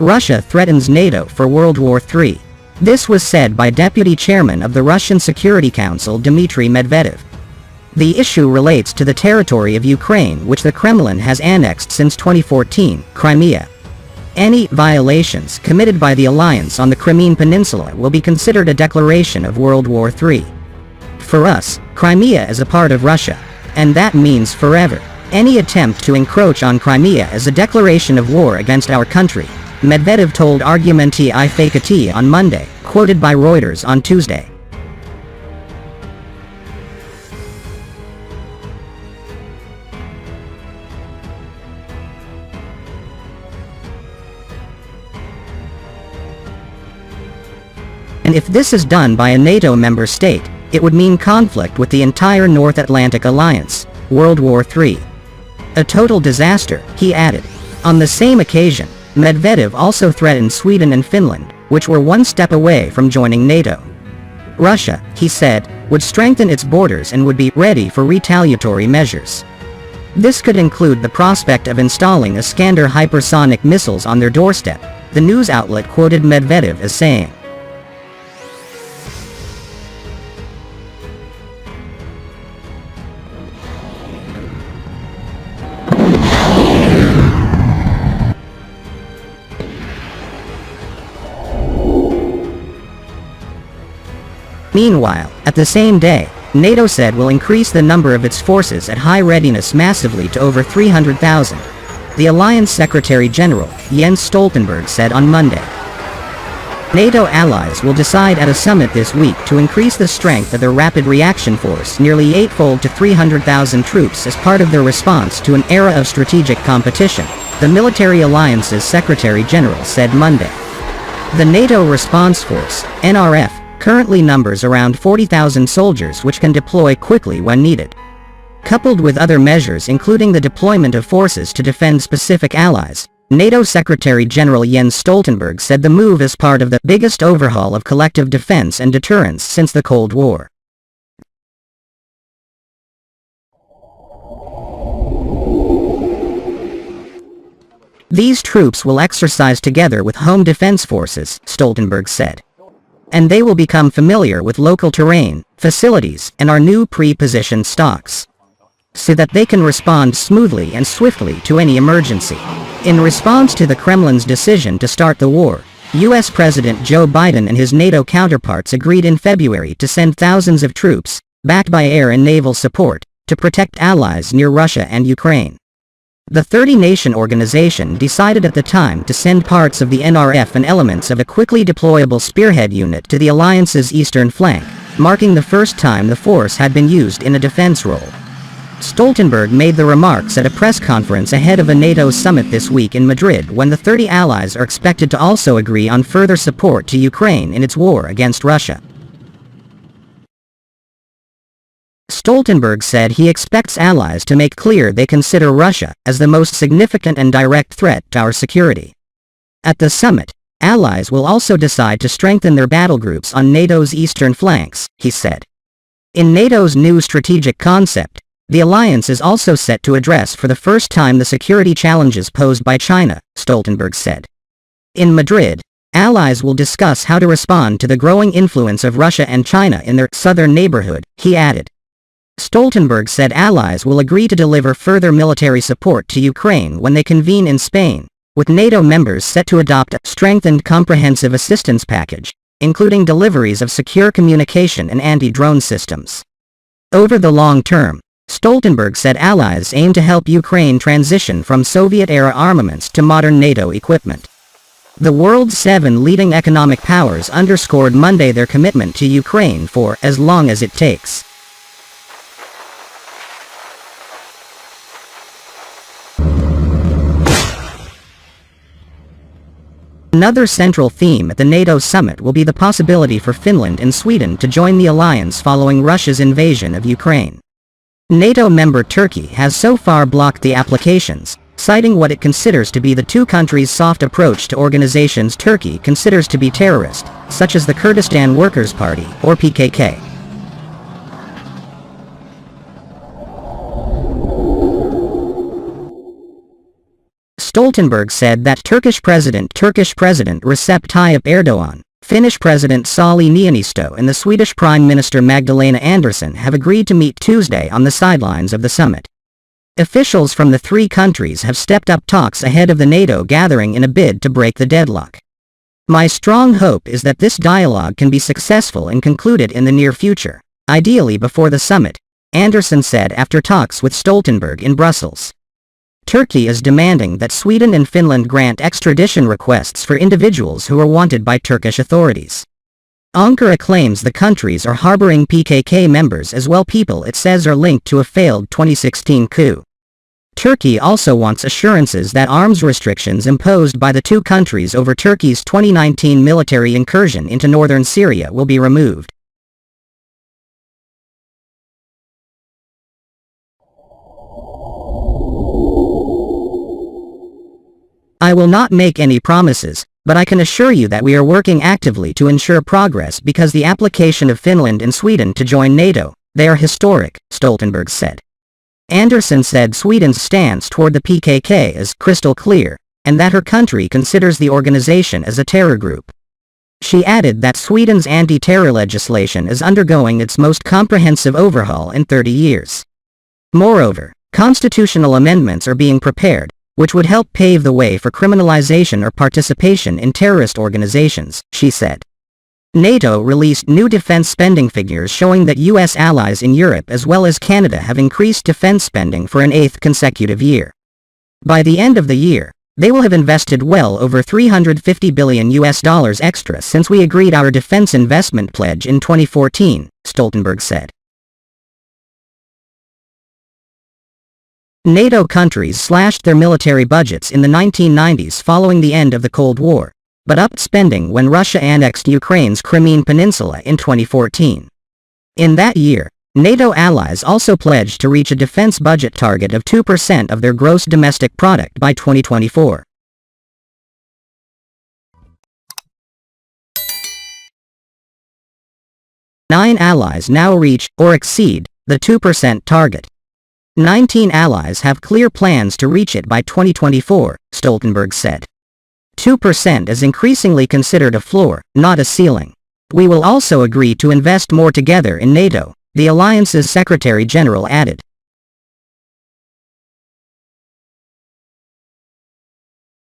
Russia threatens NATO for World War III. This was said by Deputy Chairman of the Russian Security Council Dmitry Medvedev. The issue relates to the territory of Ukraine which the Kremlin has annexed since 2014, Crimea. Any violations committed by the alliance on the Crimean Peninsula will be considered a declaration of World War III. For us, Crimea is a part of Russia, and that means forever. Any attempt to encroach on Crimea is a declaration of war against our country, Medvedev told Argumenti I Fakati on Monday, quoted by Reuters on Tuesday. And if this is done by a NATO member state, it would mean conflict with the entire North Atlantic Alliance, World War III. A total disaster, he added. On the same occasion, Medvedev also threatened Sweden and Finland, which were one step away from joining NATO. Russia, he said, would strengthen its borders and would be ready for retaliatory measures. This could include the prospect of installing Iskander hypersonic missiles on their doorstep, the news outlet quoted Medvedev as saying. Meanwhile, at the same day, NATO said will increase the number of its forces at high readiness massively to over 300,000. The Alliance Secretary-General, Jens Stoltenberg, said on Monday. NATO allies will decide at a summit this week to increase the strength of their Rapid Reaction Force nearly eightfold to 300,000 troops as part of their response to an era of strategic competition, the Military Alliance's Secretary-General said Monday. The NATO Response Force, NRF, currently numbers around 40,000 soldiers which can deploy quickly when needed. Coupled with other measures including the deployment of forces to defend specific allies, NATO Secretary-General Jens Stoltenberg said the move is part of the biggest overhaul of collective defense and deterrence since the Cold War. These troops will exercise together with home defense forces, Stoltenberg said. And they will become familiar with local terrain, facilities, and our new pre-positioned stocks, so that they can respond smoothly and swiftly to any emergency. In response to the Kremlin's decision to start the war, U.S. President Joe Biden and his NATO counterparts agreed in February to send thousands of troops, backed by air and naval support, to protect allies near Russia and Ukraine. The 30-nation organization decided at the time to send parts of the NRF and elements of a quickly deployable spearhead unit to the alliance's eastern flank, marking the first time the force had been used in a defense role. Stoltenberg made the remarks at a press conference ahead of a NATO summit this week in Madrid when the 30 allies are expected to also agree on further support to Ukraine in its war against Russia. Stoltenberg said he expects allies to make clear they consider Russia as the most significant and direct threat to our security. At the summit, allies will also decide to strengthen their battle groups on NATO's eastern flanks, he said. In NATO's new strategic concept, the alliance is also set to address for the first time the security challenges posed by China, Stoltenberg said. In Madrid, allies will discuss how to respond to the growing influence of Russia and China in their southern neighborhood, he added. Stoltenberg said allies will agree to deliver further military support to Ukraine when they convene in Spain, with NATO members set to adopt a strengthened comprehensive assistance package, including deliveries of secure communication and anti-drone systems. Over the long term, Stoltenberg said allies aim to help Ukraine transition from Soviet-era armaments to modern NATO equipment. The world's 7 leading economic powers underscored Monday their commitment to Ukraine for as long as it takes. Another central theme at the NATO summit will be the possibility for Finland and Sweden to join the alliance following Russia's invasion of Ukraine. NATO member Turkey has so far blocked the applications, citing what it considers to be the two countries' soft approach to organizations Turkey considers to be terrorist, such as the Kurdistan Workers' Party, or PKK. Stoltenberg said that Turkish President Recep Tayyip Erdogan, Finnish President Sauli Niinisto and the Swedish Prime Minister Magdalena Andersson have agreed to meet Tuesday on the sidelines of the summit. Officials from the three countries have stepped up talks ahead of the NATO gathering in a bid to break the deadlock. My strong hope is that this dialogue can be successful and concluded in the near future, ideally before the summit, Andersson said after talks with Stoltenberg in Brussels. Turkey is demanding that Sweden and Finland grant extradition requests for individuals who are wanted by Turkish authorities. Ankara claims the countries are harboring PKK members as well, people it says are linked to a failed 2016 coup. Turkey also wants assurances that arms restrictions imposed by the two countries over Turkey's 2019 military incursion into northern Syria will be removed. I will not make any promises, but I can assure you that we are working actively to ensure progress because the application of Finland and Sweden to join NATO, they are historic, Stoltenberg said. Andersson said Sweden's stance toward the PKK is crystal clear, and that her country considers the organization as a terror group. She added that Sweden's anti-terror legislation is undergoing its most comprehensive overhaul in 30 years. Moreover, constitutional amendments are being prepared, which would help pave the way for criminalization or participation in terrorist organizations, she said. NATO released new defense spending figures showing that U.S. allies in Europe as well as Canada have increased defense spending for an 8th consecutive year. By the end of the year, they will have invested well over $350 billion extra since we agreed our defense investment pledge in 2014, Stoltenberg said. NATO countries slashed their military budgets in the 1990s following the end of the Cold War, but upped spending when Russia annexed Ukraine's Crimean Peninsula in 2014. In that year, NATO allies also pledged to reach a defense budget target of 2% of their gross domestic product by 2024. Nine allies now reach, or exceed, the 2% target. 19 allies have clear plans to reach it by 2024, Stoltenberg said. 2% is increasingly considered a floor, not a ceiling. We will also agree to invest more together in NATO, the alliance's Secretary General added.